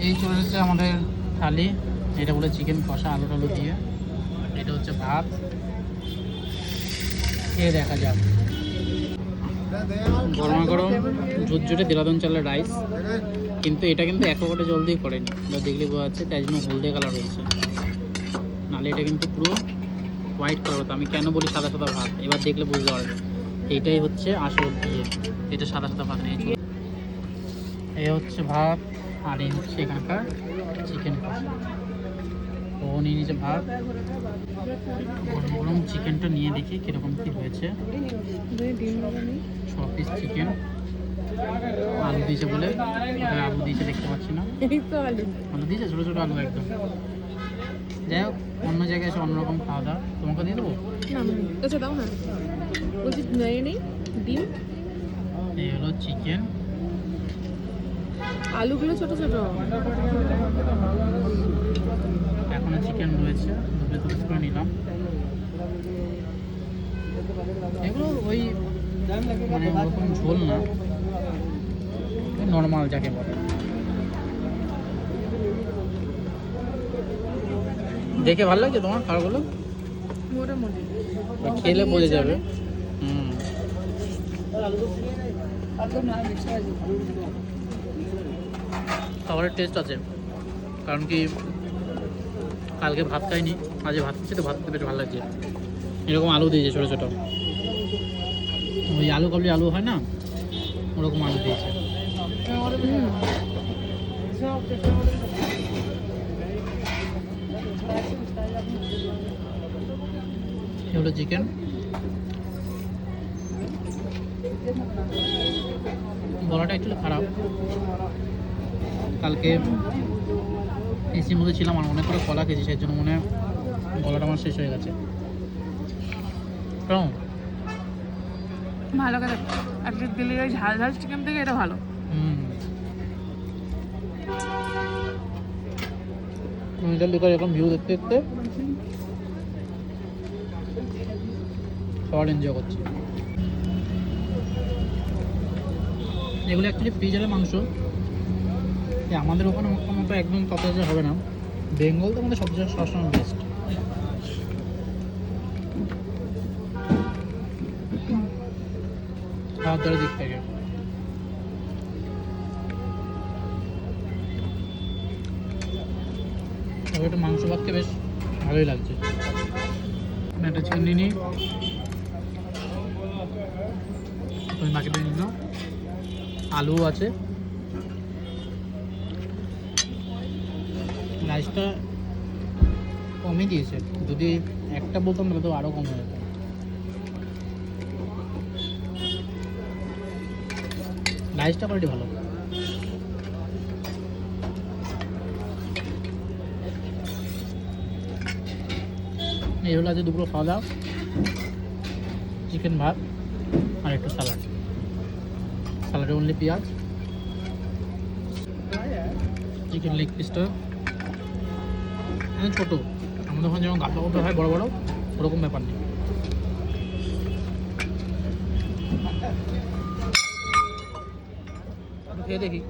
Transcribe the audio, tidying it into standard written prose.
এই চলে এসেছে আমাদের থালি। এটা বলে চিকেন কষা আলু টালু দিয়ে। এটা হচ্ছে ভাত, খেয়ে দেখা যাক। গরমা গরম ঝুরঝুরে দেরাদুন চালের রাইস, কিন্তু এটা কিন্তু এক পকেটে জল দিয়ে করেনি, এটা দেখলে বোঝা যাচ্ছে, তাই জন্য হলদে কালার হয়েছে, নাহলে এটা কিন্তু পুরো হোয়াইট কালার হতো। আমি কেন বলি সাদা সাদা ভাত, এবার দেখলে বুঝতে পারবে। এইটাই হচ্ছে আসল ইয়ে, এটা সাদা সাদা ভাত নেই। এই হচ্ছে ভাত, আর এই হচ্ছে এখানকার চিকেন কষা। ও নিয়ে নিয়েছে ভাত, গরম গরম চিকেনটা নিয়ে দেখি কীরকম কী হয়েছে। 6 পিস চিকেন, আলু দিয়েছে বলে, ওখানে আলু দিয়েছে দেখতে পাচ্ছি না। আলু দিয়েছে ছোটো ছোটো আলু একদম। যাই হোক, অন্য জায়গায় এসে অন্যরকম খাওয়া দাওয়া। তোমাকে দিয়ে দেবো? দাও না, বলছি ডিম, এই হলো চিকেন, আলুগুলো ছোট ছোট, এখনো চিকেন রয়েছে, দুটো পিস করে নিলাম। এগুলো ওই মানে ওরকম ঝোল না, নর্মাল যাকে বলে। দেখে ভালো লাগছে তোমার খাবারগুলো? মোটামুটি খেলে বোঝা যাবে। খাবারের টেস্ট আছে, কারণ কি কালকে ভাত খাইনি, আজকে ভাত খেয়েছি তো ভাত খেতে বেশ ভালো লাগছে। এরকম আলু দিয়েছে ছোটো ছোটো, ওই আলু কাবলি আলু হয় না, ওরকম আলু দিয়েছে। এগুলো চিকেন, গলাটা একটু খারাপ, কালকে এসির মধ্যে ছিলাম আর অনেক করে কলা খেয়েছি, সেই জন্য মনে হয় গলাটা আমার শেষ হয়ে গেছে। কেমন? ভালো করে একদিক দিলে ওই ঝাল ঝাল চিকেন থেকে এটা ভালো। এরকম ভিউ দেখতে দেখতে সবার এনজয় করছি। এগুলো অ্যাকচুয়ালি ফ্রিজারের মাংস, আমাদের ওখানে মতো একদম সচরাচর হবে না। বেঙ্গল তো আমাদের সবসময় বেস্ট। খাওয়ার দাওয়ার দিক থেকে তবে একটু মাংস ভাতকে বেশ ভালোই লাগছে। একটা চিকেন নিয়ে নিই, ওই বাকিটা নিল, আলুও আছে। রাইসটা কমই দিয়েছে, যদি একটা বলতাম তাহলে তো আরও কম হয়ে যেত। রাইসটা কোয়ালিটি ভালো। এই হলো আজকে দুপুর খাওয়া দাওয়া, চিকেন ভাত আর একটু স্যালাড। স্যালাডে অনলি পেঁয়াজ, চিকেন লেগ পিসটা ছোটো, আমাদের ওখানে যেমন গাপলা গাপলা হয় বড়ো বড়ো, ওরকম ব্যাপার নেই। খেয়ে দেখি।